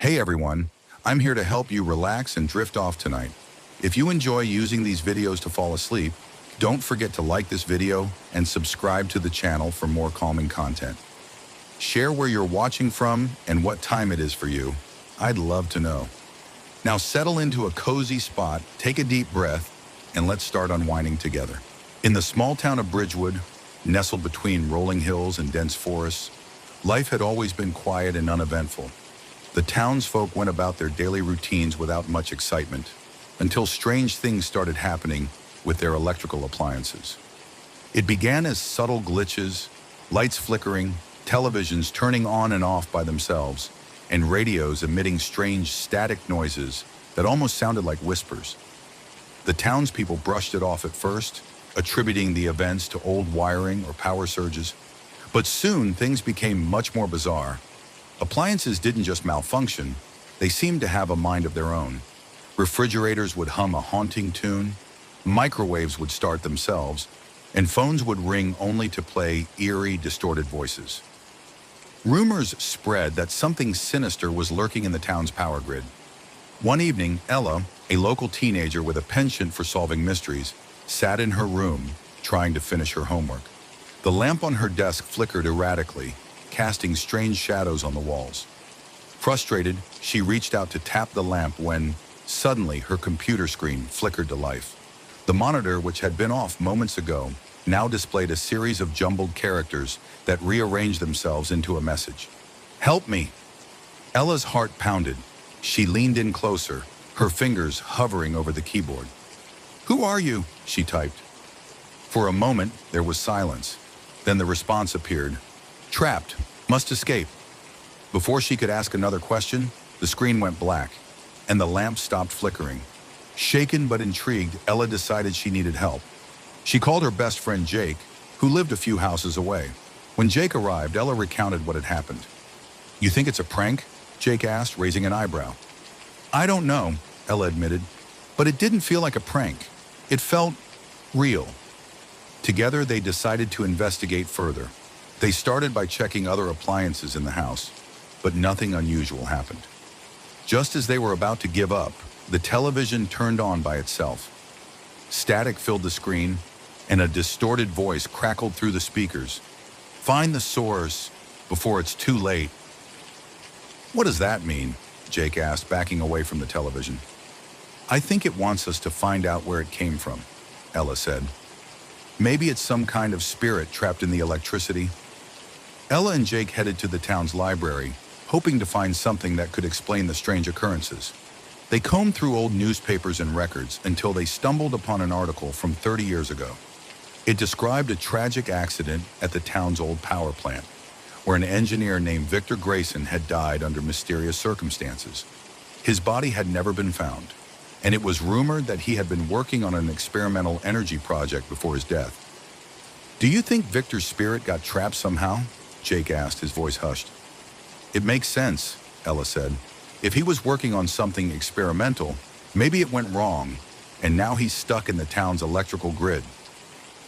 Hey everyone, I'm here to help you relax and drift off tonight. If you enjoy using these videos to fall asleep, don't forget to like this video and subscribe to the channel for more calming content. Share where you're watching from and what time it is for you. I'd love to know. Now settle into a cozy spot, take a deep breath, and let's start unwinding together. In the small town of Bridgewood, nestled between rolling hills and dense forests, life had always been quiet and uneventful. The townsfolk went about their daily routines without much excitement, until strange things started happening with their electrical appliances. It began as subtle glitches, lights flickering, televisions turning on and off by themselves, and radios emitting strange static noises that almost sounded like whispers. The townspeople brushed it off at first, attributing the events to old wiring or power surges. But soon things became much more bizarre. Appliances didn't just malfunction, they seemed to have a mind of their own. Refrigerators would hum a haunting tune, microwaves would start themselves, and phones would ring only to play eerie, distorted voices. Rumors spread that something sinister was lurking in the town's power grid. One evening, Ella, a local teenager with a penchant for solving mysteries, sat in her room, trying to finish her homework. The lamp on her desk flickered erratically, casting strange shadows on the walls. Frustrated, she reached out to tap the lamp when, suddenly, her computer screen flickered to life. The monitor, which had been off moments ago, now displayed a series of jumbled characters that rearranged themselves into a message. "Help me!" Ella's heart pounded. She leaned in closer, her fingers hovering over the keyboard. "Who are you?" she typed. For a moment, there was silence. Then the response appeared. "Trapped. Must escape." Before she could ask another question, the screen went black, and the lamp stopped flickering. Shaken but intrigued, Ella decided she needed help. She called her best friend Jake, who lived a few houses away. When Jake arrived, Ella recounted what had happened. "You think it's a prank?" Jake asked, raising an eyebrow. "I don't know," Ella admitted, "but it didn't feel like a prank. It felt real." Together, they decided to investigate further. They started by checking other appliances in the house, but nothing unusual happened. Just as they were about to give up, the television turned on by itself. Static filled the screen, and a distorted voice crackled through the speakers. "Find the source before it's too late." "What does that mean?" Jake asked, backing away from the television. "I think it wants us to find out where it came from," Ella said. "Maybe it's some kind of spirit trapped in the electricity." Ella and Jake headed to the town's library, hoping to find something that could explain the strange occurrences. They combed through old newspapers and records until they stumbled upon an article from 30 years ago. It described a tragic accident at the town's old power plant, where an engineer named Victor Grayson had died under mysterious circumstances. His body had never been found, and it was rumored that he had been working on an experimental energy project before his death. "Do you think Victor's spirit got trapped somehow?" Jake asked, his voice hushed. "It makes sense," Ella said. "If he was working on something experimental, maybe it went wrong, and now he's stuck in the town's electrical grid."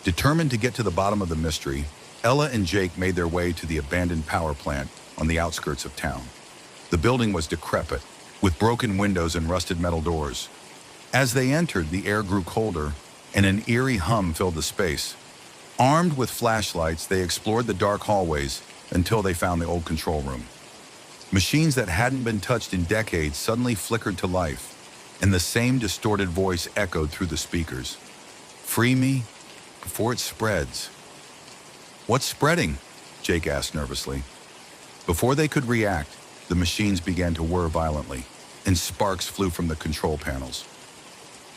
Determined to get to the bottom of the mystery, Ella and Jake made their way to the abandoned power plant on the outskirts of town. The building was decrepit, with broken windows and rusted metal doors. As they entered, the air grew colder, and an eerie hum filled the space. Armed with flashlights, they explored the dark hallways until they found the old control room. Machines that hadn't been touched in decades suddenly flickered to life, and the same distorted voice echoed through the speakers. "Free me before it spreads." "What's spreading?" Jake asked nervously. Before they could react, the machines began to whir violently, and sparks flew from the control panels.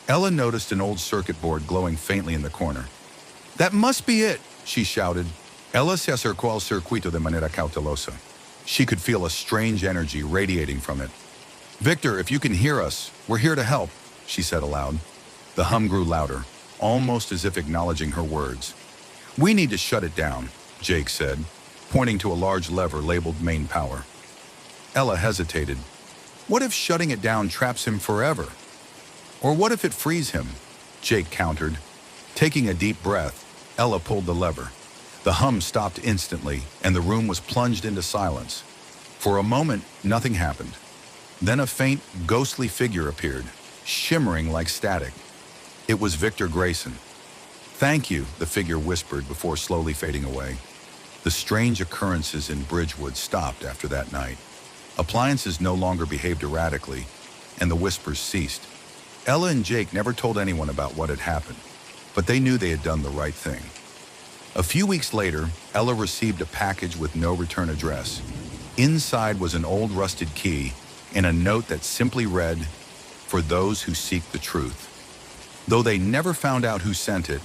Ella noticed an old circuit board glowing faintly in the corner. "That must be it!" she shouted. Ella se acercó al circuito de manera cautelosa. She could feel a strange energy radiating from it. "Victor, if you can hear us, we're here to help," she said aloud. The hum grew louder, almost as if acknowledging her words. "We need to shut it down," Jake said, pointing to a large lever labeled main power. Ella hesitated. What if shutting it down traps him forever? Or what if it frees him? Jake countered. Taking a deep breath, Ella pulled the lever. The hum stopped instantly, and the room was plunged into silence. For a moment, nothing happened. Then a faint, ghostly figure appeared, shimmering like static. It was Victor Grayson. "Thank you," the figure whispered before slowly fading away. The strange occurrences in Bridgewood stopped after that night. Appliances no longer behaved erratically, and the whispers ceased. Ella and Jake never told anyone about what had happened, but they knew they had done the right thing. A few weeks later, Ella received a package with no return address. Inside was an old rusted key and a note that simply read, "For those who seek the truth." Though they never found out who sent it,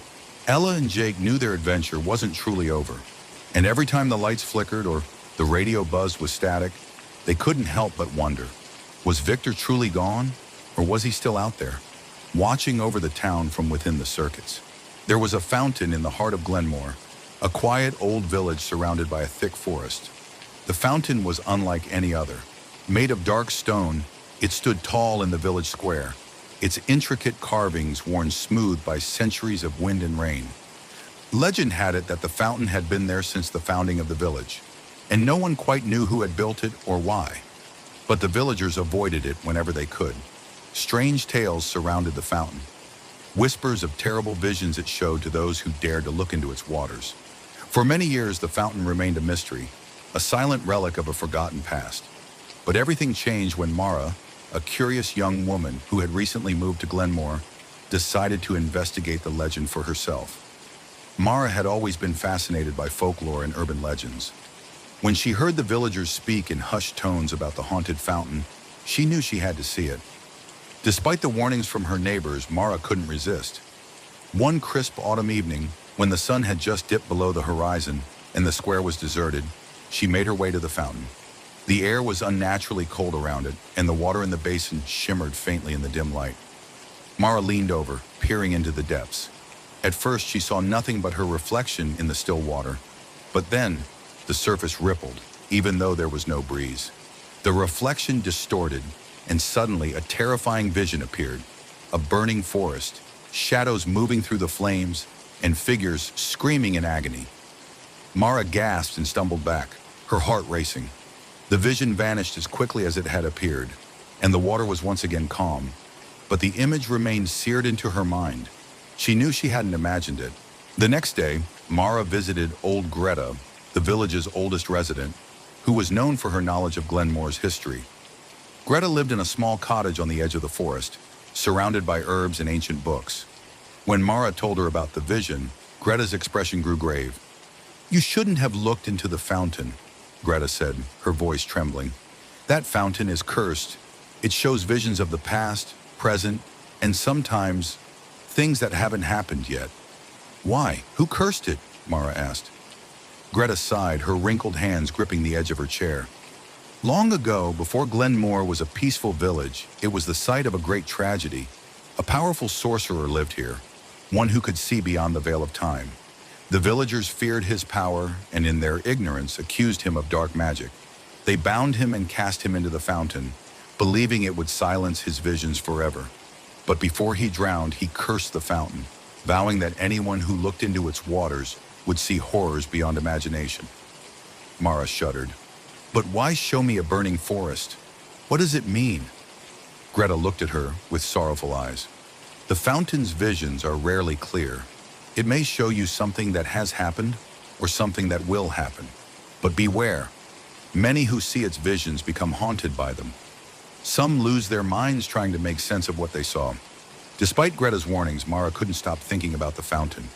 Ella and Jake knew their adventure wasn't truly over. And every time the lights flickered or the radio buzzed with static, they couldn't help but wonder, was Victor truly gone, or was he still out there, watching over the town from within the circuits? There was a fountain in the heart of Glenmore, a quiet old village surrounded by a thick forest. The fountain was unlike any other. Made of dark stone, it stood tall in the village square, its intricate carvings worn smooth by centuries of wind and rain. Legend had it that the fountain had been there since the founding of the village, and no one quite knew who had built it or why. But the villagers avoided it whenever they could. Strange tales surrounded the fountain, whispers of terrible visions it showed to those who dared to look into its waters. For many years, the fountain remained a mystery, a silent relic of a forgotten past. But everything changed when Mara, a curious young woman who had recently moved to Glenmore, decided to investigate the legend for herself. Mara had always been fascinated by folklore and urban legends. When she heard the villagers speak in hushed tones about the haunted fountain, she knew she had to see it. Despite the warnings from her neighbors, Mara couldn't resist. One crisp autumn evening, when the sun had just dipped below the horizon and the square was deserted, she made her way to the fountain. The air was unnaturally cold around it, and the water in the basin shimmered faintly in the dim light. Mara leaned over, peering into the depths. At first, she saw nothing but her reflection in the still water. But then, the surface rippled, even though there was no breeze. The reflection distorted, and suddenly a terrifying vision appeared. A burning forest, shadows moving through the flames, and figures screaming in agony. Mara gasped and stumbled back, her heart racing. The vision vanished as quickly as it had appeared, and the water was once again calm. But the image remained seared into her mind. She knew she hadn't imagined it. The next day, Mara visited old Greta, the village's oldest resident, who was known for her knowledge of Glenmore's history. Greta lived in a small cottage on the edge of the forest, surrounded by herbs and ancient books. When Mara told her about the vision, Greta's expression grew grave. "You shouldn't have looked into the fountain," Greta said, her voice trembling. "That fountain is cursed. It shows visions of the past, present, and sometimes things that haven't happened yet." "Why? Who cursed it?" Mara asked. Greta sighed, her wrinkled hands gripping the edge of her chair. "Long ago, before Glenmore was a peaceful village, it was the site of a great tragedy. A powerful sorcerer lived here, one who could see beyond the veil of time. The villagers feared his power and in their ignorance accused him of dark magic. They bound him and cast him into the fountain, believing it would silence his visions forever. But before he drowned, he cursed the fountain, vowing that anyone who looked into its waters would see horrors beyond imagination." Mara shuddered. "But why show me a burning forest? What does it mean?" Greta looked at her with sorrowful eyes. "The fountain's visions are rarely clear. It may show you something that has happened or something that will happen. But beware. Many who see its visions become haunted by them. Some lose their minds trying to make sense of what they saw." Despite Greta's warnings, Mara couldn't stop thinking about the fountain.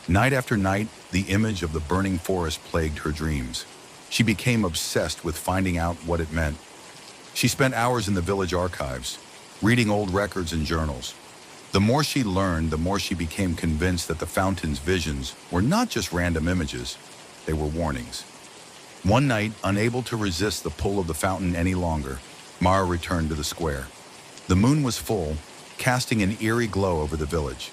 Night after night, the image of the burning forest plagued her dreams. She became obsessed with finding out what it meant. She spent hours in the village archives, reading old records and journals. The more she learned, the more she became convinced that the fountain's visions were not just random images, they were warnings. One night, unable to resist the pull of the fountain any longer, Mara returned to the square. The moon was full, casting an eerie glow over the village.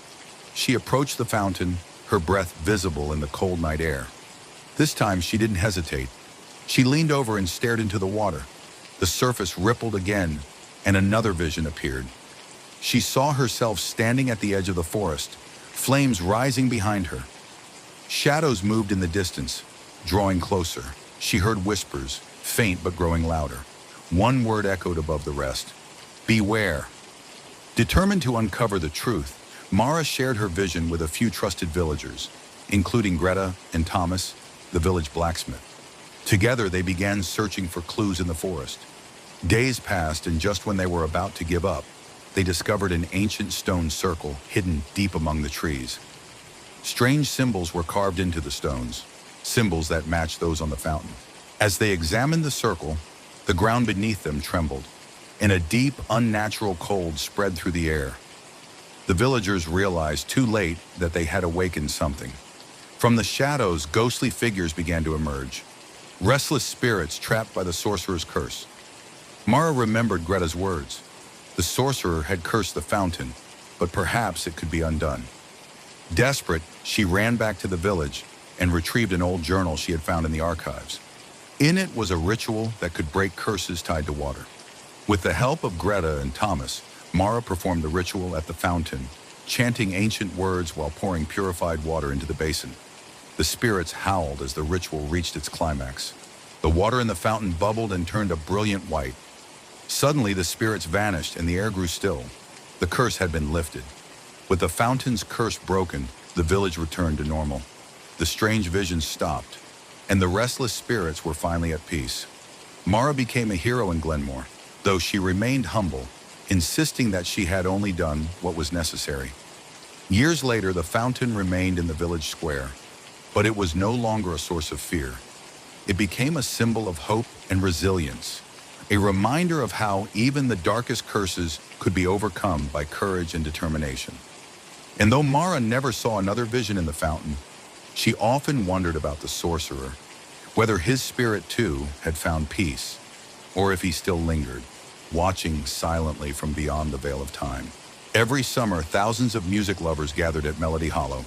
She approached the fountain, her breath visible in the cold night air. This time, she didn't hesitate. She leaned over and stared into the water. The surface rippled again, and another vision appeared. She saw herself standing at the edge of the forest, flames rising behind her. Shadows moved in the distance, drawing closer. She heard whispers, faint but growing louder. One word echoed above the rest: beware. Determined to uncover the truth, Mara shared her vision with a few trusted villagers, including Greta and Thomas, the village blacksmith. Together, they began searching for clues in the forest. Days passed, and just when they were about to give up, they discovered an ancient stone circle hidden deep among the trees. Strange symbols were carved into the stones, symbols that matched those on the fountain. As they examined the circle, the ground beneath them trembled, and a deep, unnatural cold spread through the air. The villagers realized too late that they had awakened something. From the shadows, ghostly figures began to emerge, restless spirits trapped by the sorcerer's curse. Mara remembered Greta's words. The sorcerer had cursed the fountain, but perhaps it could be undone. Desperate, she ran back to the village and retrieved an old journal she had found in the archives. In it was a ritual that could break curses tied to water. With the help of Greta and Thomas, Mara performed the ritual at the fountain, chanting ancient words while pouring purified water into the basin. The spirits howled as the ritual reached its climax. The water in the fountain bubbled and turned a brilliant white. Suddenly, the spirits vanished and the air grew still. The curse had been lifted. With the fountain's curse broken, the village returned to normal. The strange visions stopped, and the restless spirits were finally at peace. Mara became a hero in Glenmore, though she remained humble, insisting that she had only done what was necessary. Years later, the fountain remained in the village square, but it was no longer a source of fear. It became a symbol of hope and resilience, a reminder of how even the darkest curses could be overcome by courage and determination. And though Mara never saw another vision in the fountain, she often wondered about the sorcerer, whether his spirit too had found peace, or if he still lingered, watching silently from beyond the veil of time. Every summer, thousands of music lovers gathered at Melody Hollow,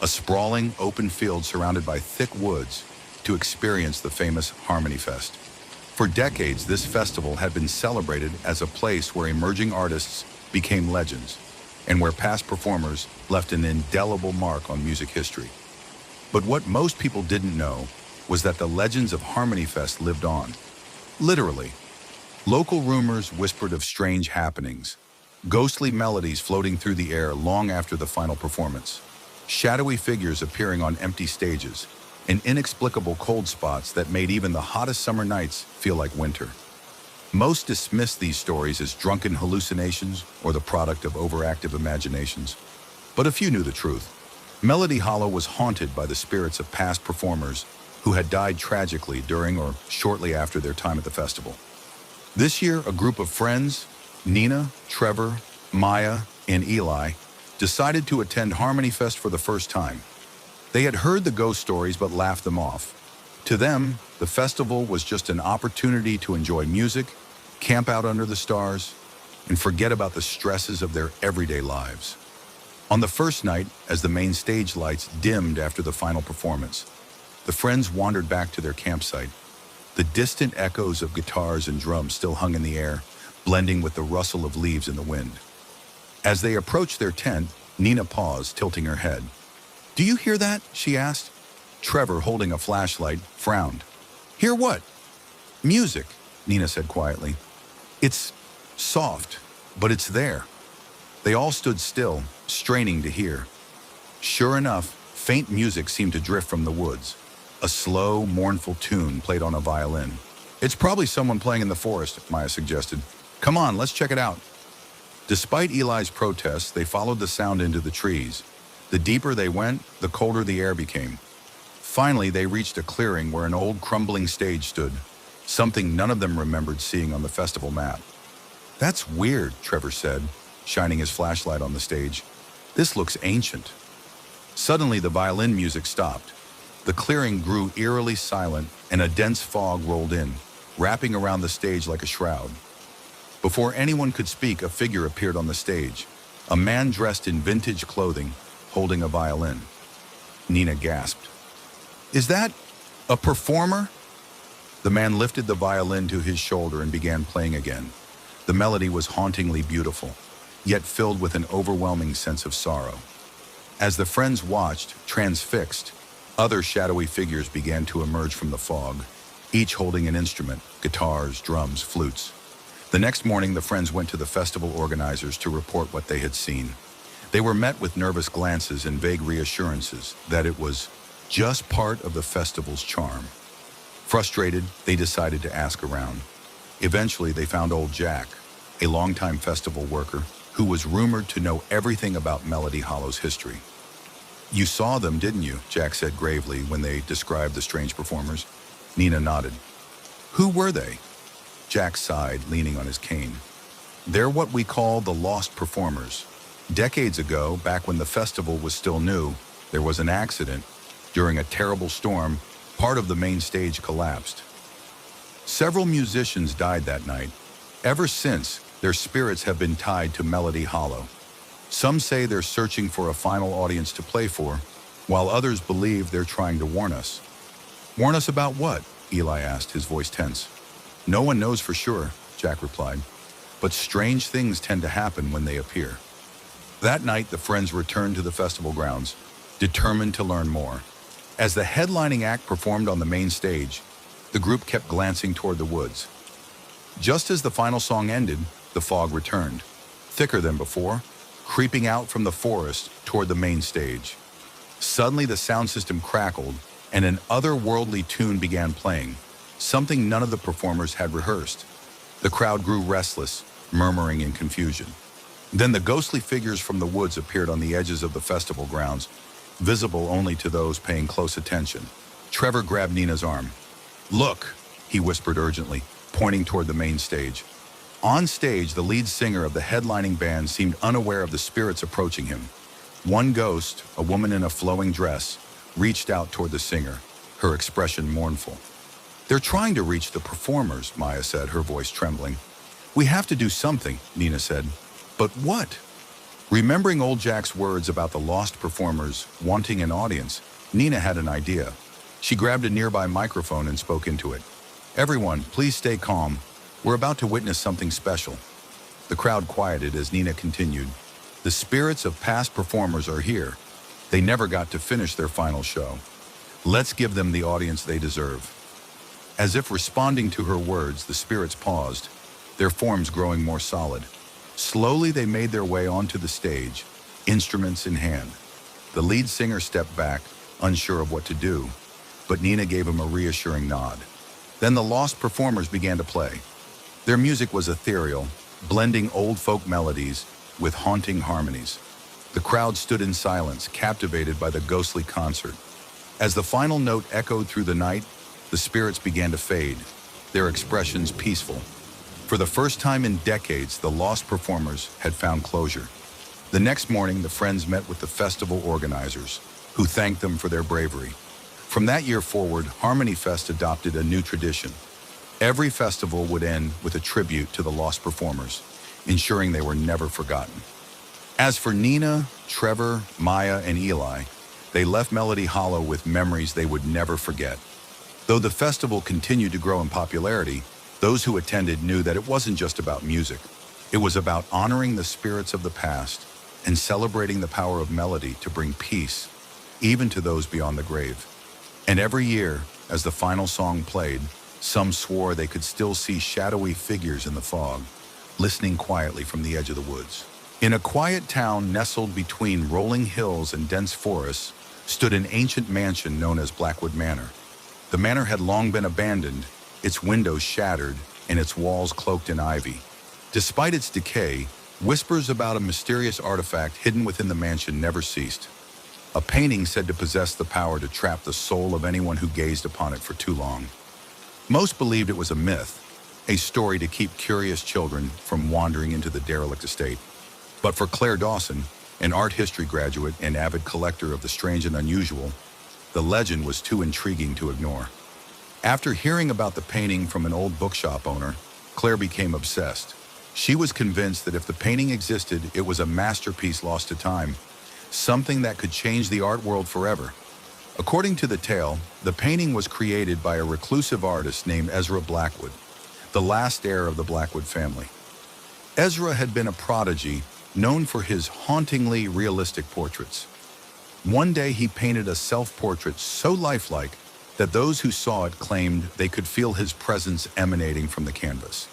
a sprawling open field surrounded by thick woods, to experience the famous Harmony Fest. For decades, this festival had been celebrated as a place where emerging artists became legends, and where past performers left an indelible mark on music history. But what most people didn't know was that the legends of Harmony Fest lived on. Literally. Local rumors whispered of strange happenings, ghostly melodies floating through the air long after the final performance, shadowy figures appearing on empty stages, and inexplicable cold spots that made even the hottest summer nights feel like winter. Most dismissed these stories as drunken hallucinations or the product of overactive imaginations, but a few knew the truth. Melody Hollow was haunted by the spirits of past performers who had died tragically during or shortly after their time at the festival. This year, a group of friends, Nina, Trevor, Maya, and Eli, decided to attend Harmony Fest for the first time. They had heard the ghost stories but laughed them off. To them, the festival was just an opportunity to enjoy music, camp out under the stars, and forget about the stresses of their everyday lives. On the first night, as the main stage lights dimmed after the final performance, the friends wandered back to their campsite. The distant echoes of guitars and drums still hung in the air, blending with the rustle of leaves in the wind. As they approached their tent, Nina paused, tilting her head. "Do you hear that?" she asked. Trevor, holding a flashlight, frowned. "Hear what?" "Music," Nina said quietly. "It's soft, but it's there." They all stood still, straining to hear. Sure enough, faint music seemed to drift from the woods. A slow, mournful tune played on a violin. "It's probably someone playing in the forest," Maya suggested. "Come on, let's check it out." Despite Eli's protests, they followed the sound into the trees. The deeper they went, the colder the air became. Finally, they reached a clearing where an old crumbling stage stood, something none of them remembered seeing on the festival map. "That's weird," Trevor said, shining his flashlight on the stage. "This looks ancient." Suddenly, the violin music stopped. The clearing grew eerily silent, and a dense fog rolled in, wrapping around the stage like a shroud. Before anyone could speak, a figure appeared on the stage, a man dressed in vintage clothing, holding a violin. Nina gasped. "Is that a performer?" The man lifted the violin to his shoulder and began playing again. The melody was hauntingly beautiful, yet filled with an overwhelming sense of sorrow. As the friends watched, transfixed, other shadowy figures began to emerge from the fog. each holding an instrument, guitars, drums, flutes. The next morning, the friends went to the festival organizers to report what they had seen. They were met with nervous glances and vague reassurances that it was just part of the festival's charm. Frustrated, they decided to ask around. Eventually, they found old Jack, a longtime festival worker, who was rumored to know everything about Melody Hollow's history. "You saw them, didn't you?" Jack said gravely when they described the strange performers. Nina nodded. "Who were they?" Jack sighed, leaning on his cane. "They're what we call the lost performers. Decades ago, back when the festival was still new, there was an accident. During a terrible storm, part of the main stage collapsed. Several musicians died that night. Ever since, their spirits have been tied to Melody Hollow. Some say they're searching for a final audience to play for, while others believe they're trying to warn us." "Warn us about what?" Eli asked, his voice tense. "No one knows for sure," Jack replied, "but strange things tend to happen when they appear." That night, the friends returned to the festival grounds, determined to learn more. As the headlining act performed on the main stage, the group kept glancing toward the woods. Just as the final song ended, the fog returned, thicker than before, creeping out from the forest toward the main stage. Suddenly, the sound system crackled, and an otherworldly tune began playing, something none of the performers had rehearsed. The crowd grew restless, murmuring in confusion. Then the ghostly figures from the woods appeared on the edges of the festival grounds, visible only to those paying close attention. Trevor grabbed Nina's arm. "Look," he whispered urgently, pointing toward the main stage. On stage, the lead singer of the headlining band seemed unaware of the spirits approaching him. One ghost, a woman in a flowing dress, reached out toward the singer, her expression mournful. "They're trying to reach the performers," Maya said, her voice trembling. "We have to do something," Nina said. "But what?" Remembering old Jack's words about the lost performers wanting an audience, Nina had an idea. She grabbed a nearby microphone and spoke into it. "Everyone, please stay calm. We're about to witness something special." The crowd quieted as Nina continued. "The spirits of past performers are here. They never got to finish their final show. Let's give them the audience they deserve." As if responding to her words, the spirits paused, their forms growing more solid. Slowly, they made their way onto the stage, instruments in hand. The lead singer stepped back, unsure of what to do, but Nina gave him a reassuring nod. Then the lost performers began to play. Their music was ethereal, blending old folk melodies with haunting harmonies. The crowd stood in silence, captivated by the ghostly concert. As the final note echoed through the night, the spirits began to fade, their expressions peaceful. For the first time in decades, the lost performers had found closure. The next morning, the friends met with the festival organizers, who thanked them for their bravery. From that year forward, Harmony Fest adopted a new tradition. Every festival would end with a tribute to the lost performers, ensuring they were never forgotten. As for Nina, Trevor, Maya, and Eli, they left Melody Hollow with memories they would never forget. Though the festival continued to grow in popularity, those who attended knew that it wasn't just about music. It was about honoring the spirits of the past and celebrating the power of melody to bring peace, even to those beyond the grave. And every year, as the final song played, some swore they could still see shadowy figures in the fog, listening quietly from the edge of the woods. In a quiet town nestled between rolling hills and dense forests stood an ancient mansion known as Blackwood Manor. The manor had long been abandoned, its windows shattered, and its walls cloaked in ivy. Despite its decay, whispers about a mysterious artifact hidden within the mansion never ceased. A painting said to possess the power to trap the soul of anyone who gazed upon it for too long. Most believed it was a myth, a story to keep curious children from wandering into the derelict estate. But for Claire Dawson, an art history graduate and avid collector of the strange and unusual, the legend was too intriguing to ignore. After hearing about the painting from an old bookshop owner, Claire became obsessed. She was convinced that if the painting existed, it was a masterpiece lost to time, something that could change the art world forever. According to the tale, the painting was created by a reclusive artist named Ezra Blackwood, the last heir of the Blackwood family. Ezra had been a prodigy, known for his hauntingly realistic portraits. One day he painted a self-portrait so lifelike that those who saw it claimed they could feel his presence emanating from the canvas.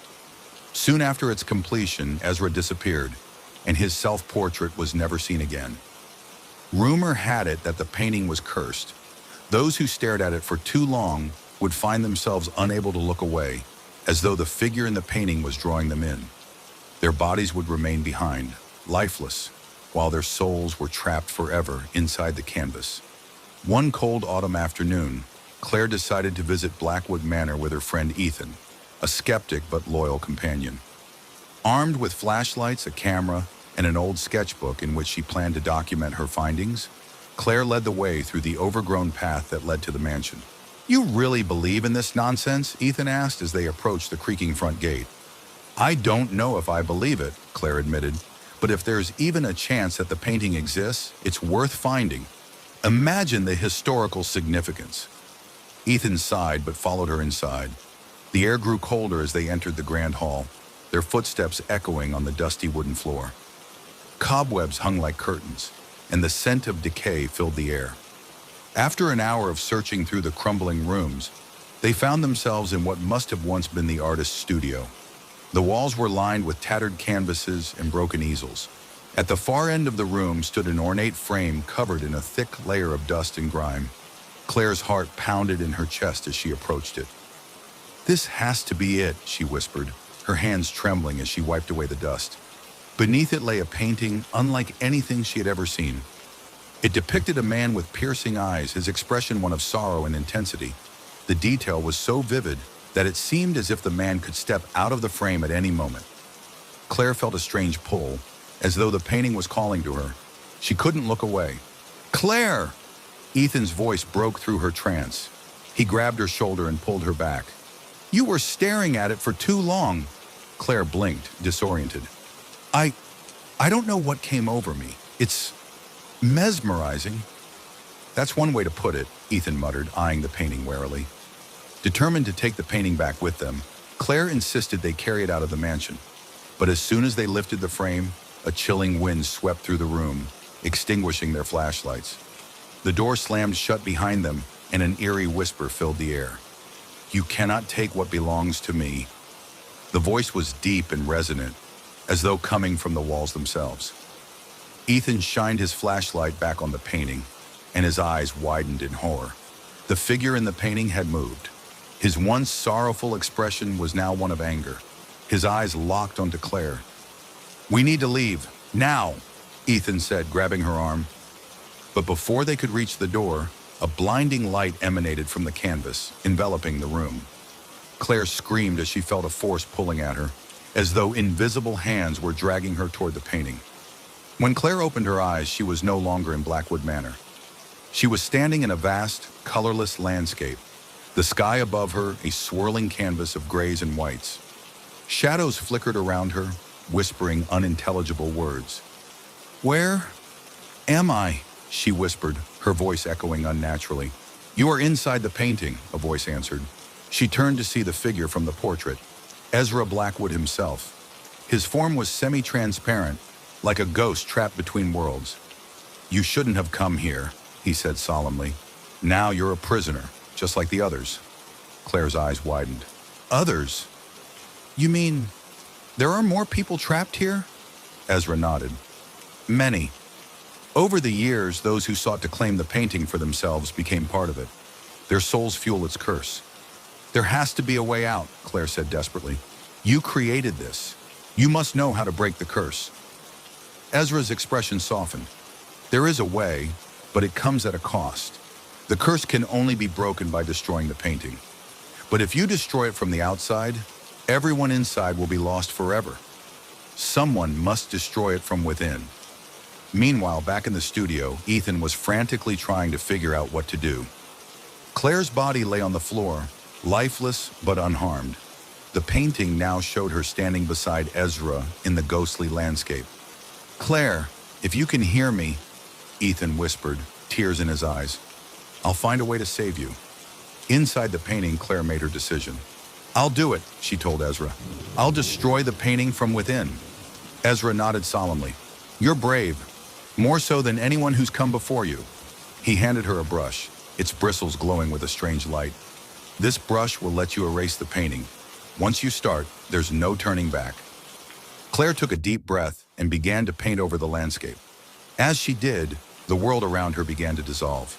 Soon after its completion, Ezra disappeared, and his self-portrait was never seen again. Rumor had it that the painting was cursed. Those who stared at it for too long would find themselves unable to look away, as though the figure in the painting was drawing them in. Their bodies would remain behind, lifeless, while their souls were trapped forever inside the canvas. One cold autumn afternoon, Claire decided to visit Blackwood Manor with her friend Ethan, a skeptic but loyal companion. Armed with flashlights, a camera, and an old sketchbook in which she planned to document her findings, Claire led the way through the overgrown path that led to the mansion. "You really believe in this nonsense?" Ethan asked as they approached the creaking front gate. "I don't know if I believe it," Claire admitted, "but if there's even a chance that the painting exists, it's worth finding. Imagine the historical significance." Ethan sighed but followed her inside. The air grew colder as they entered the grand hall, their footsteps echoing on the dusty wooden floor. Cobwebs hung like curtains, and the scent of decay filled the air. After an hour of searching through the crumbling rooms, they found themselves in what must have once been the artist's studio. The walls were lined with tattered canvases and broken easels. At the far end of the room stood an ornate frame covered in a thick layer of dust and grime. Claire's heart pounded in her chest as she approached it. "This has to be it," she whispered, her hands trembling as she wiped away the dust. Beneath it lay a painting unlike anything she had ever seen. It depicted a man with piercing eyes, his expression one of sorrow and intensity. The detail was so vivid that it seemed as if the man could step out of the frame at any moment. Claire felt a strange pull, as though the painting was calling to her. She couldn't look away. "Claire!" Ethan's voice broke through her trance. He grabbed her shoulder and pulled her back. "You were staring at it for too long." Claire blinked, disoriented. I don't know what came over me. It's mesmerizing." "That's one way to put it," Ethan muttered, eyeing the painting warily. Determined to take the painting back with them, Claire insisted they carry it out of the mansion. But as soon as they lifted the frame, a chilling wind swept through the room, extinguishing their flashlights. The door slammed shut behind them, and an eerie whisper filled the air. "You cannot take what belongs to me." The voice was deep and resonant, as though coming from the walls themselves. Ethan shined his flashlight back on the painting, and his eyes widened in horror. The figure in the painting had moved. His once sorrowful expression was now one of anger. His eyes locked onto Claire. "We need to leave, now," Ethan said, grabbing her arm. But before they could reach the door, a blinding light emanated from the canvas, enveloping the room. Claire screamed as she felt a force pulling at her, as though invisible hands were dragging her toward the painting. When Claire opened her eyes, she was no longer in Blackwood Manor. She was standing in a vast, colorless landscape, the sky above her a swirling canvas of grays and whites. Shadows flickered around her, whispering unintelligible words. "Where am I?" she whispered, her voice echoing unnaturally. "You are inside the painting," a voice answered. She turned to see the figure from the portrait, Ezra Blackwood himself. His form was semi-transparent, like a ghost trapped between worlds. "You shouldn't have come here," he said solemnly. "Now you're a prisoner, just like the others." Claire's eyes widened. "Others? You mean there are more people trapped here?" Ezra nodded. "Many. Over the years, those who sought to claim the painting for themselves became part of it. Their souls fuel its curse." "There has to be a way out," Claire said desperately. "You created this. You must know how to break the curse." Ezra's expression softened. "There is a way, but it comes at a cost. The curse can only be broken by destroying the painting. But if you destroy it from the outside, everyone inside will be lost forever. Someone must destroy it from within." Meanwhile, back in the studio, Ethan was frantically trying to figure out what to do. Claire's body lay on the floor, lifeless but unharmed. The painting now showed her standing beside Ezra in the ghostly landscape. "Claire, if you can hear me," Ethan whispered, tears in his eyes, "I'll find a way to save you." Inside the painting, Claire made her decision. "I'll do it," she told Ezra. "I'll destroy the painting from within." Ezra nodded solemnly. "You're brave, more so than anyone who's come before you." He handed her a brush. its bristles glowing with a strange light. This brush will let you erase the painting. Once you start, there's no turning back. Claire took a deep breath and began to paint over the landscape. As she did, the world around her began to dissolve.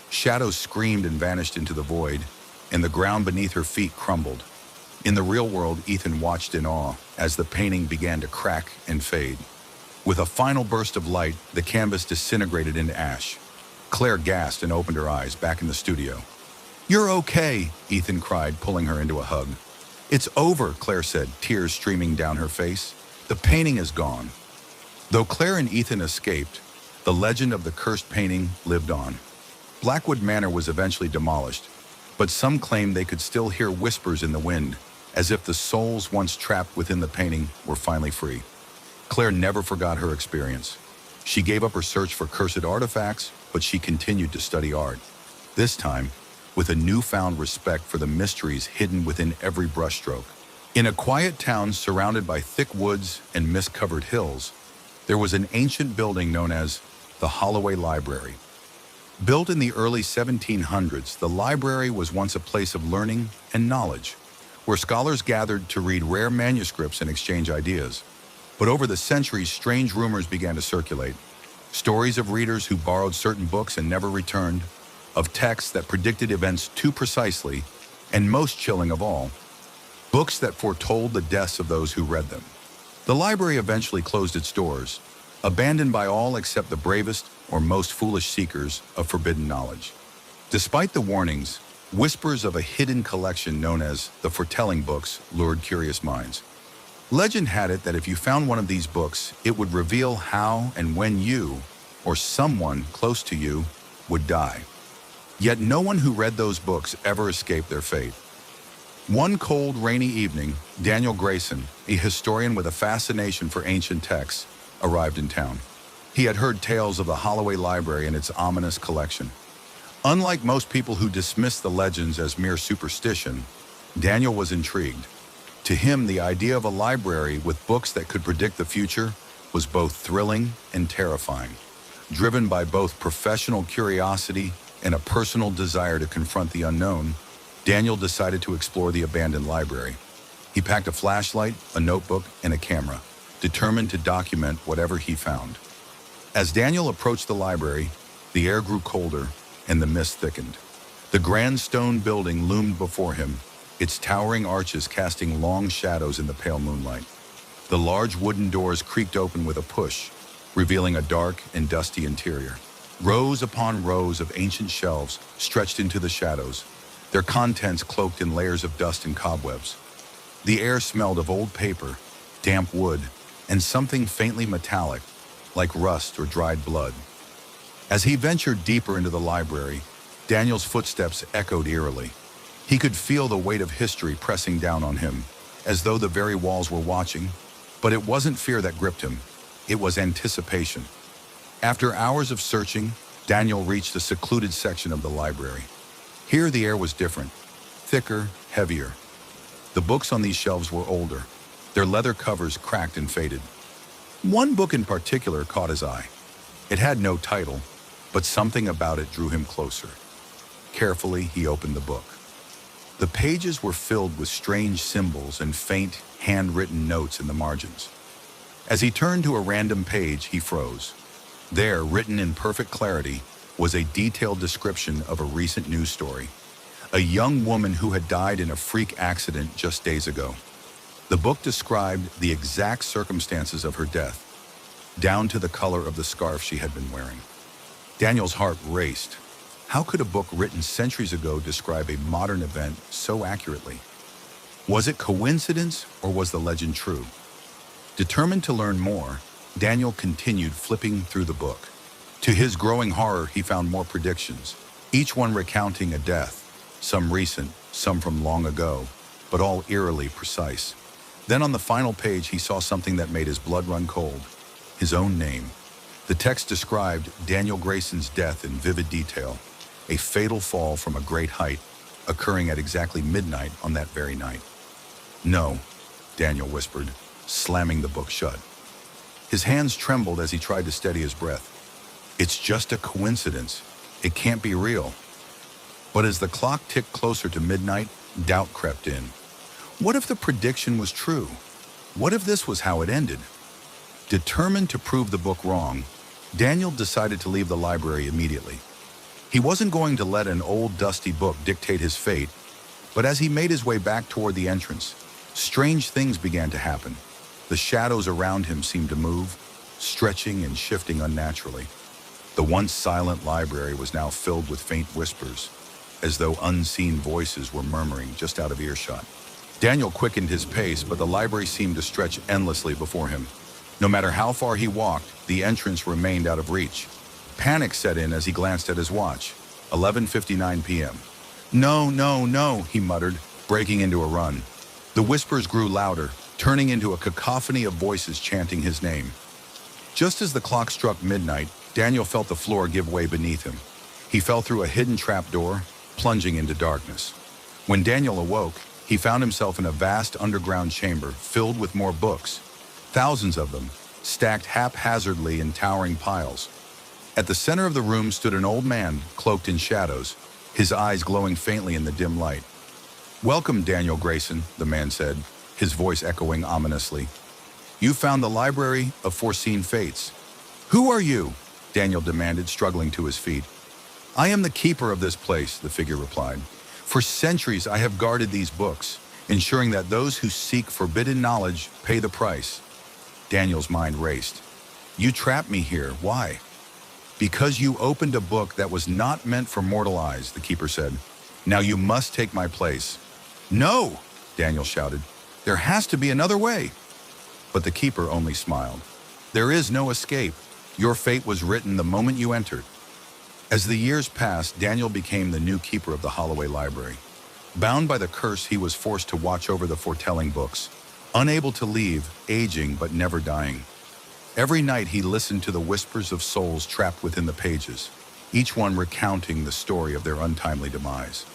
Shadows screamed and vanished into the void, and the ground beneath her feet crumbled. In the real world, Ethan watched in awe as the painting began to crack and fade. With a final burst of light, the canvas disintegrated into ash. Claire gasped and opened her eyes back in the studio. "You're okay," Ethan cried, pulling her into a hug. "It's over," Claire said, tears streaming down her face. "The painting is gone." Though Claire and Ethan escaped, the legend of the cursed painting lived on. Blackwood Manor was eventually demolished, but some claimed they could still hear whispers in the wind, as if the souls once trapped within the painting were finally free. Claire never forgot her experience. She gave up her search for cursed artifacts, but she continued to study art. This time, with a newfound respect for the mysteries hidden within every brushstroke. In a quiet town surrounded by thick woods and mist-covered hills, there was an ancient building known as the Holloway Library. Built in the early 1700s, the library was once a place of learning and knowledge, where scholars gathered to read rare manuscripts and exchange ideas. But over the centuries, strange rumors began to circulate. Stories of readers who borrowed certain books and never returned, of texts that predicted events too precisely, and most chilling of all, books that foretold the deaths of those who read them. The library eventually closed its doors, abandoned by all except the bravest or most foolish seekers of forbidden knowledge. Despite the warnings, whispers of a hidden collection known as the foretelling books lured curious minds. Legend had it that if you found one of these books, it would reveal how and when you, or someone close to you, would die. Yet no one who read those books ever escaped their fate. One cold, rainy evening, Daniel Grayson, a historian with a fascination for ancient texts, arrived in town. He had heard tales of the Holloway Library and its ominous collection. Unlike most people who dismiss the legends as mere superstition, Daniel was intrigued. To him, the idea of a library with books that could predict the future was both thrilling and terrifying. Driven by both professional curiosity and a personal desire to confront the unknown, Daniel decided to explore the abandoned library. He packed a flashlight, a notebook, and a camera, determined to document whatever he found. As Daniel approached the library, the air grew colder and the mist thickened. The grand stone building loomed before him, its towering arches casting long shadows in the pale moonlight. The large wooden doors creaked open with a push, revealing a dark and dusty interior. Rows upon rows of ancient shelves stretched into the shadows, their contents cloaked in layers of dust and cobwebs. The air smelled of old paper, damp wood, and something faintly metallic, like rust or dried blood. As he ventured deeper into the library, Daniel's footsteps echoed eerily. He could feel the weight of history pressing down on him, as though the very walls were watching. But it wasn't fear that gripped him. It was anticipation. After hours of searching, Daniel reached a secluded section of the library. Here the air was different, thicker, heavier. The books on these shelves were older, their leather covers cracked and faded. One book in particular caught his eye. It had no title, but something about it drew him closer. Carefully, he opened the book. The pages were filled with strange symbols and faint, handwritten notes in the margins. As he turned to a random page, he froze. There, written in perfect clarity, was a detailed description of a recent news story. A young woman who had died in a freak accident just days ago. The book described the exact circumstances of her death, down to the color of the scarf she had been wearing. Daniel's heart raced. How could a book written centuries ago describe a modern event so accurately? Was it coincidence or was the legend true? Determined to learn more, Daniel continued flipping through the book. To his growing horror, he found more predictions, each one recounting a death, some recent, some from long ago, but all eerily precise. Then on the final page, he saw something that made his blood run cold. His own name. The text described Daniel Grayson's death in vivid detail, a fatal fall from a great height, occurring at exactly midnight on that very night. "No," Daniel whispered, slamming the book shut. His hands trembled as he tried to steady his breath. "It's just a coincidence. It can't be real." But as the clock ticked closer to midnight, doubt crept in. What if the prediction was true? What if this was how it ended? Determined to prove the book wrong, Daniel decided to leave the library immediately. He wasn't going to let an old dusty book dictate his fate, but as he made his way back toward the entrance, strange things began to happen. The shadows around him seemed to move, stretching and shifting unnaturally. The once silent library was now filled with faint whispers, as though unseen voices were murmuring just out of earshot. Daniel quickened his pace, but the library seemed to stretch endlessly before him. No matter how far he walked, the entrance remained out of reach. Panic set in as he glanced at his watch. 11:59 p.m. No, no, no, he muttered, breaking into a run. The whispers grew louder, turning into a cacophony of voices chanting his name. Just as the clock struck midnight, Daniel felt the floor give way beneath him. He fell through a hidden trapdoor, plunging into darkness. When Daniel awoke, he found himself in a vast underground chamber filled with more books, thousands of them, stacked haphazardly in towering piles. At the center of the room stood an old man, cloaked in shadows, his eyes glowing faintly in the dim light. "Welcome, Daniel Grayson," the man said, his voice echoing ominously. "You found the Library of Foreseen Fates." "Who are you?" Daniel demanded, struggling to his feet. "I am the keeper of this place," the figure replied. "For centuries I have guarded these books, ensuring that those who seek forbidden knowledge pay the price." Daniel's mind raced. "You trapped me here. Why?" "Because you opened a book that was not meant for mortal eyes," the keeper said. "Now you must take my place." "No!" Daniel shouted. "There has to be another way." But the keeper only smiled. "There is no escape. Your fate was written the moment you entered." As the years passed, Daniel became the new keeper of the Holloway Library. Bound by the curse, he was forced to watch over the foretelling books, unable to leave, aging but never dying. Every night he listened to the whispers of souls trapped within the pages, each one recounting the story of their untimely demise.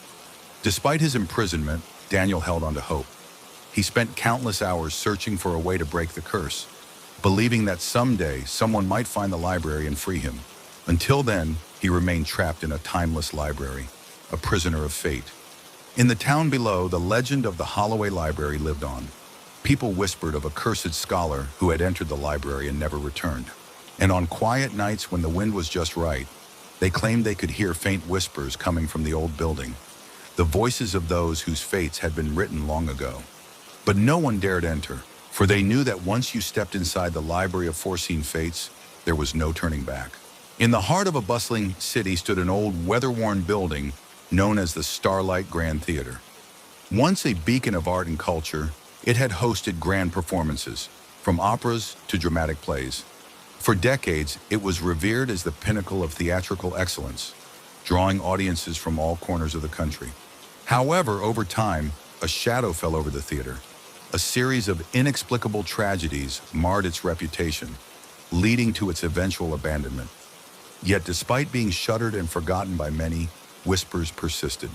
Despite his imprisonment, Daniel held on to hope. He spent countless hours searching for a way to break the curse, believing that someday someone might find the library and free him. Until then, he remained trapped in a timeless library, a prisoner of fate. In the town below, the legend of the Holloway Library lived on. People whispered of a cursed scholar who had entered the library and never returned. And on quiet nights when the wind was just right, they claimed they could hear faint whispers coming from the old building, the voices of those whose fates had been written long ago. But no one dared enter, for they knew that once you stepped inside the Library of Foreseen Fates, there was no turning back. In the heart of a bustling city stood an old, weather-worn building known as the Starlight Grand Theater. Once a beacon of art and culture, it had hosted grand performances, from operas to dramatic plays. For decades, it was revered as the pinnacle of theatrical excellence, drawing audiences from all corners of the country. However, over time, a shadow fell over the theater. A series of inexplicable tragedies marred its reputation, leading to its eventual abandonment. Yet despite being shuttered and forgotten by many, whispers persisted.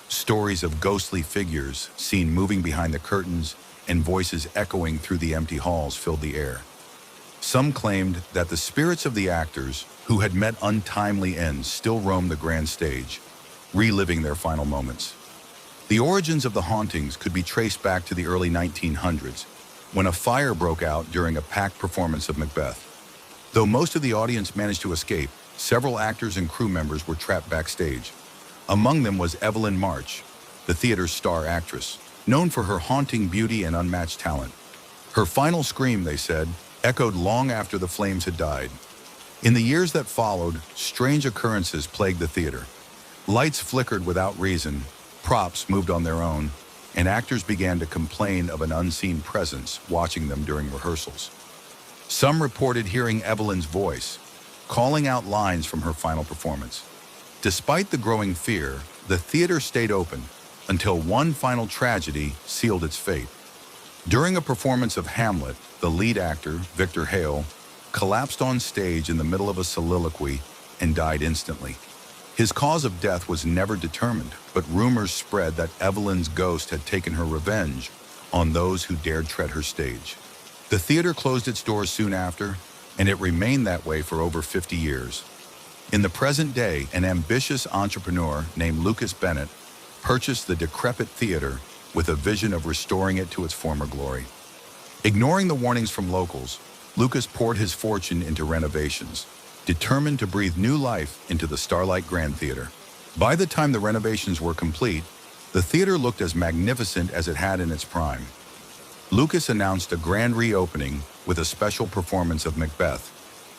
Stories of ghostly figures seen moving behind the curtains and voices echoing through the empty halls filled the air. Some claimed that the spirits of the actors who had met untimely ends still roamed the grand stage, reliving their final moments. The origins of the hauntings could be traced back to the early 1900s, when a fire broke out during a packed performance of Macbeth. Though most of the audience managed to escape, several actors and crew members were trapped backstage. Among them was Evelyn March, the theater's star actress, known for her haunting beauty and unmatched talent. Her final scream, they said, echoed long after the flames had died. In the years that followed, strange occurrences plagued the theater. Lights flickered without reason, props moved on their own, and actors began to complain of an unseen presence watching them during rehearsals. Some reported hearing Evelyn's voice, calling out lines from her final performance. Despite the growing fear, the theater stayed open until one final tragedy sealed its fate. During a performance of Hamlet, the lead actor, Victor Hale, collapsed on stage in the middle of a soliloquy and died instantly. His cause of death was never determined, but rumors spread that Evelyn's ghost had taken her revenge on those who dared tread her stage. The theater closed its doors soon after, and it remained that way for over 50 years. In the present day, an ambitious entrepreneur named Lucas Bennett purchased the decrepit theater with a vision of restoring it to its former glory. Ignoring the warnings from locals, Lucas poured his fortune into renovations, determined to breathe new life into the Starlight Grand Theater. By the time the renovations were complete, the theater looked as magnificent as it had in its prime. Lucas announced a grand reopening with a special performance of Macbeth,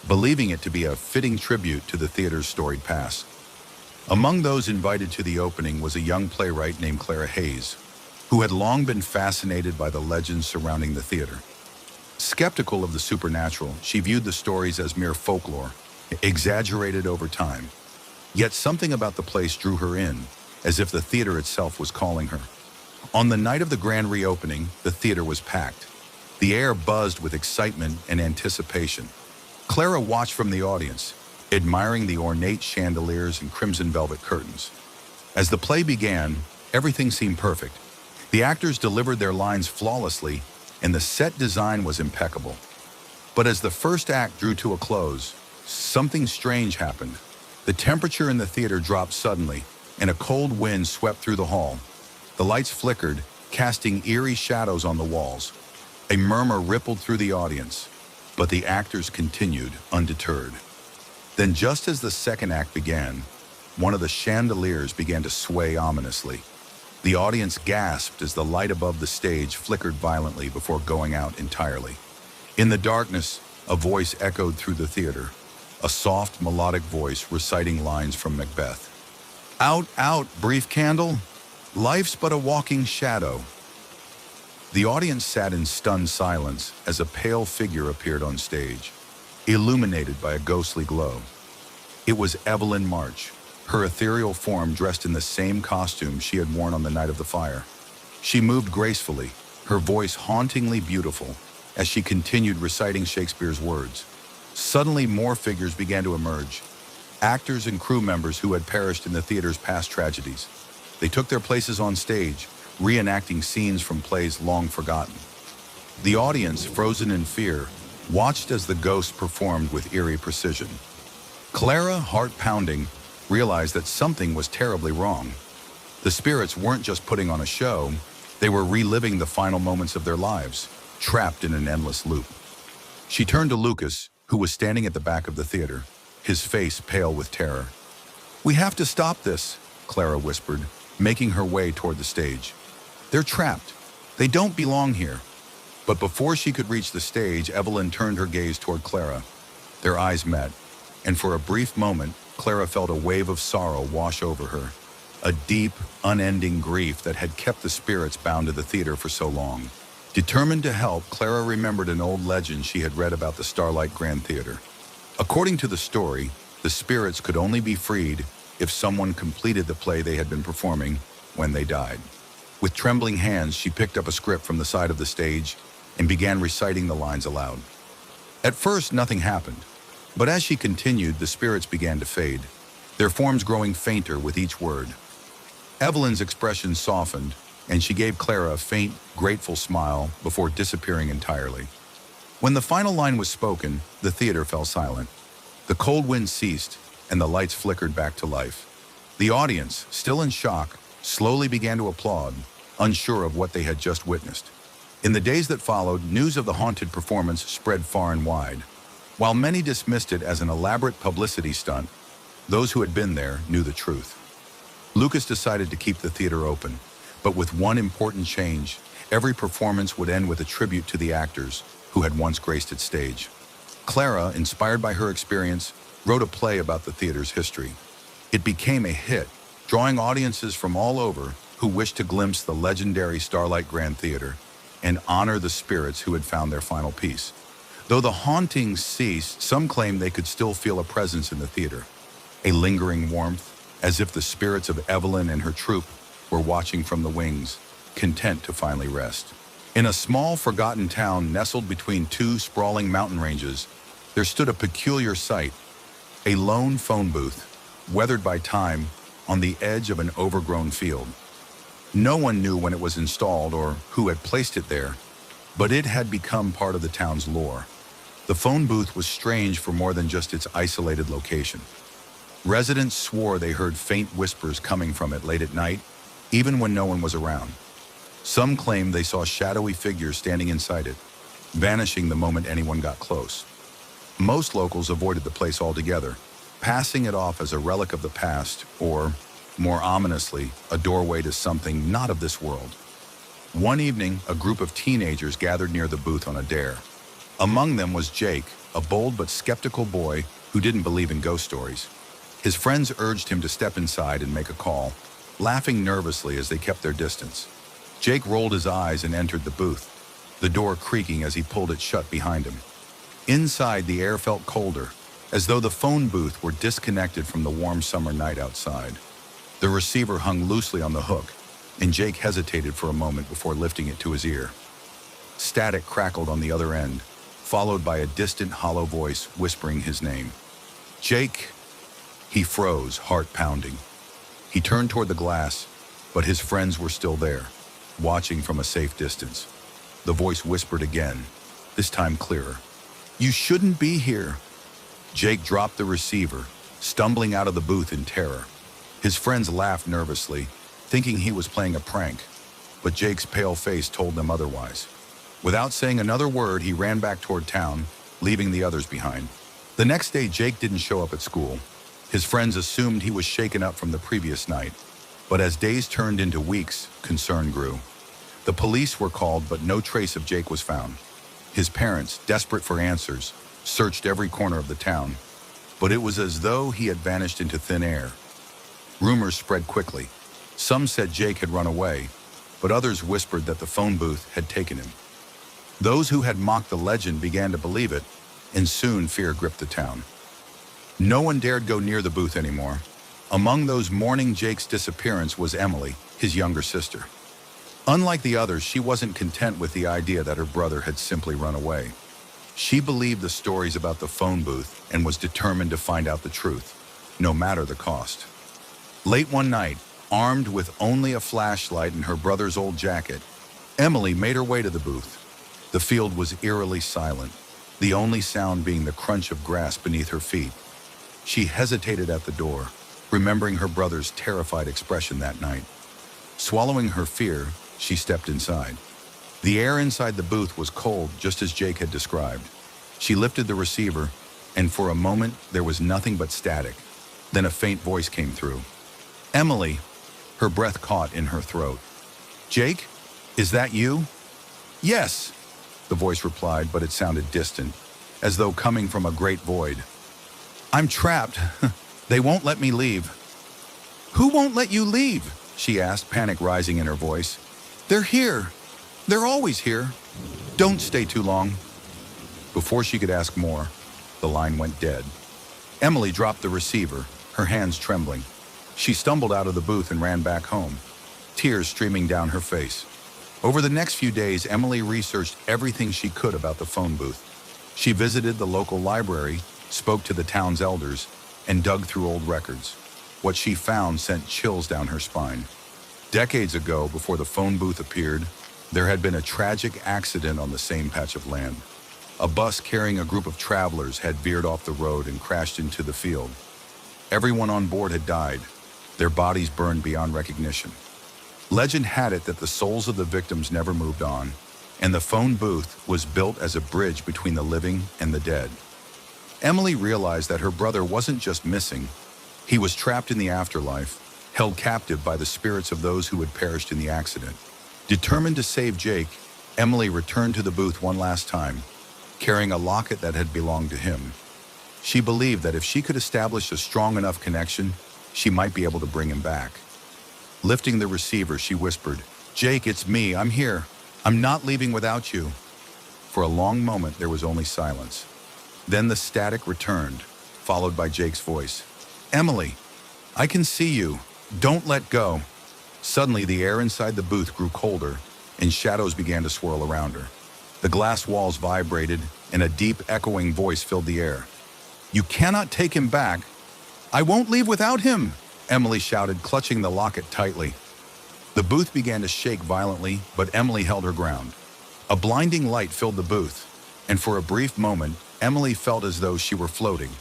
believing it to be a fitting tribute to the theater's storied past. Among those invited to the opening was a young playwright named Clara Hayes, who had long been fascinated by the legends surrounding the theater. Skeptical of the supernatural, she viewed the stories as mere folklore, exaggerated over time. Yet something about the place drew her in, as if the theater itself was calling her. On the night of the grand reopening, the theater was packed. The air buzzed with excitement and anticipation. Clara watched from the audience, admiring the ornate chandeliers and crimson velvet curtains. As the play began, everything seemed perfect. The actors delivered their lines flawlessly, and the set design was impeccable. But as the first act drew to a close, something strange happened. The temperature in the theater dropped suddenly, and a cold wind swept through the hall. The lights flickered, casting eerie shadows on the walls. A murmur rippled through the audience, but the actors continued undeterred. Then, just as the second act began, one of the chandeliers began to sway ominously. The audience gasped as the light above the stage flickered violently before going out entirely. In the darkness, a voice echoed through the theater, a soft, melodic voice reciting lines from Macbeth. "Out, out, brief candle, life's but a walking shadow." The audience sat in stunned silence as a pale figure appeared on stage, illuminated by a ghostly glow. It was Evelyn March, her ethereal form dressed in the same costume she had worn on the night of the fire. She moved gracefully, her voice hauntingly beautiful, as she continued reciting Shakespeare's words. Suddenly, more figures began to emerge, actors and crew members who had perished in the theater's past tragedies. They took their places on stage, reenacting scenes from plays long forgotten. The audience, frozen in fear, watched as the ghosts performed with eerie precision. Clara, heart pounding, realized that something was terribly wrong. The spirits weren't just putting on a show, they were reliving the final moments of their lives, trapped in an endless loop. She turned to Lucas, who was standing at the back of the theater, his face pale with terror. "We have to stop this," Clara whispered, making her way toward the stage. "They're trapped. They don't belong here." But before she could reach the stage, Evelyn turned her gaze toward Clara. Their eyes met, and for a brief moment, Clara felt a wave of sorrow wash over her, a deep, unending grief that had kept the spirits bound to the theater for so long. Determined to help, Clara remembered an old legend she had read about the Starlight Grand Theater. According to the story, the spirits could only be freed if someone completed the play they had been performing when they died. With trembling hands, she picked up a script from the side of the stage and began reciting the lines aloud. At first, nothing happened, but as she continued, the spirits began to fade, their forms growing fainter with each word. Evelyn's expression softened, and she gave Clara a faint, grateful smile before disappearing entirely. When the final line was spoken, the theater fell silent. The cold wind ceased, and the lights flickered back to life. The audience, still in shock, slowly began to applaud, unsure of what they had just witnessed. In the days that followed, news of the haunted performance spread far and wide. While many dismissed it as an elaborate publicity stunt, those who had been there knew the truth. Lucas decided to keep the theater open, but with one important change: every performance would end with a tribute to the actors who had once graced its stage. Clara, inspired by her experience, wrote a play about the theater's history. It became a hit, drawing audiences from all over who wished to glimpse the legendary Starlight Grand Theater and honor the spirits who had found their final peace. Though the hauntings ceased, some claimed they could still feel a presence in the theater, a lingering warmth, as if the spirits of Evelyn and her troupe were watching from the wings, content to finally rest. In a small, forgotten town nestled between two sprawling mountain ranges, there stood a peculiar sight: a lone phone booth, weathered by time, on the edge of an overgrown field. No one knew when it was installed or who had placed it there, but it had become part of the town's lore. The phone booth was strange for more than just its isolated location. Residents swore they heard faint whispers coming from it late at night, even when no one was around. Some claimed they saw shadowy figures standing inside it, vanishing the moment anyone got close. Most locals avoided the place altogether, passing it off as a relic of the past or, more ominously, a doorway to something not of this world. One evening, a group of teenagers gathered near the booth on a dare. Among them was Jake, a bold but skeptical boy who didn't believe in ghost stories. His friends urged him to step inside and make a call, laughing nervously as they kept their distance. Jake rolled his eyes and entered the booth, the door creaking as he pulled it shut behind him. Inside, the air felt colder, as though the phone booth were disconnected from the warm summer night outside. The receiver hung loosely on the hook, and Jake hesitated for a moment before lifting it to his ear. Static crackled on the other end, followed by a distant, hollow voice whispering his name. "Jake!" He froze, heart pounding. He turned toward the glass, but his friends were still there, watching from a safe distance. The voice whispered again, this time clearer. "You shouldn't be here." Jake dropped the receiver, stumbling out of the booth in terror. His friends laughed nervously, thinking he was playing a prank, but Jake's pale face told them otherwise. Without saying another word, he ran back toward town, leaving the others behind. The next day, Jake didn't show up at school. His friends assumed he was shaken up from the previous night, but as days turned into weeks, concern grew. The police were called, but no trace of Jake was found. His parents, desperate for answers, searched every corner of the town, but it was as though he had vanished into thin air. Rumors spread quickly. Some said Jake had run away, but others whispered that the phone booth had taken him. Those who had mocked the legend began to believe it, and soon fear gripped the town. No one dared go near the booth anymore. Among those mourning Jake's disappearance was Emily, his younger sister. Unlike the others, she wasn't content with the idea that her brother had simply run away. She believed the stories about the phone booth and was determined to find out the truth, no matter the cost. Late one night, armed with only a flashlight and her brother's old jacket, Emily made her way to the booth. The field was eerily silent, the only sound being the crunch of grass beneath her feet. She hesitated at the door, remembering her brother's terrified expression that night. Swallowing her fear, she stepped inside. The air inside the booth was cold, just as Jake had described. She lifted the receiver, and for a moment, there was nothing but static. Then a faint voice came through. "Emily," her breath caught in her throat. "Jake, is that you?" "Yes," the voice replied, but it sounded distant, as though coming from a great void. "I'm trapped. They won't let me leave." "Who won't let you leave?" she asked, panic rising in her voice. "They're here. They're always here. Don't stay too long." Before she could ask more, the line went dead. Emily dropped the receiver, her hands trembling. She stumbled out of the booth and ran back home, tears streaming down her face. Over the next few days, Emily researched everything she could about the phone booth. She visited the local library, spoke to the town's elders, and dug through old records. What she found sent chills down her spine. Decades ago, before the phone booth appeared, there had been a tragic accident on the same patch of land. A bus carrying a group of travelers had veered off the road and crashed into the field. Everyone on board had died, their bodies burned beyond recognition. Legend had it that the souls of the victims never moved on, and the phone booth was built as a bridge between the living and the dead. Emily realized that her brother wasn't just missing, he was trapped in the afterlife, held captive by the spirits of those who had perished in the accident. Determined to save Jake, Emily returned to the booth one last time, carrying a locket that had belonged to him. She believed that if she could establish a strong enough connection, she might be able to bring him back. Lifting the receiver, she whispered, "Jake, it's me. I'm here. I'm not leaving without you." For a long moment, there was only silence. Then the static returned, followed by Jake's voice. "Emily, I can see you. Don't let go." Suddenly, the air inside the booth grew colder, and shadows began to swirl around her. The glass walls vibrated, and a deep, echoing voice filled the air. "You cannot take him back." "I won't leave without him," Emily shouted, clutching the locket tightly. The booth began to shake violently, but Emily held her ground. A blinding light filled the booth, and for a brief moment, Emily felt as though she were floating.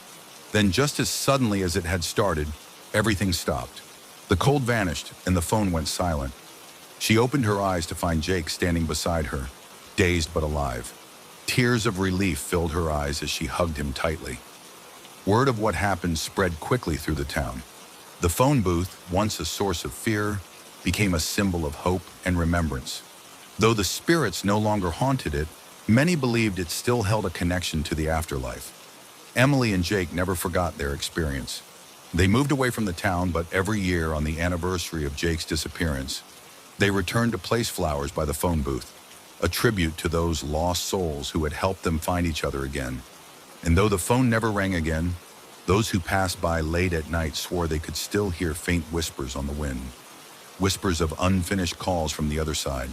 Then just as suddenly as it had started, everything stopped. The cold vanished and the phone went silent. She opened her eyes to find Jake standing beside her, dazed but alive. Tears of relief filled her eyes as she hugged him tightly. Word of what happened spread quickly through the town. The phone booth, once a source of fear, became a symbol of hope and remembrance. Though the spirits no longer haunted it, many believed it still held a connection to the afterlife. Emily and Jake never forgot their experience. They moved away from the town, but every year on the anniversary of Jake's disappearance, they returned to place flowers by the phone booth, a tribute to those lost souls who had helped them find each other again. And though the phone never rang again, those who passed by late at night swore they could still hear faint whispers on the wind, whispers of unfinished calls from the other side.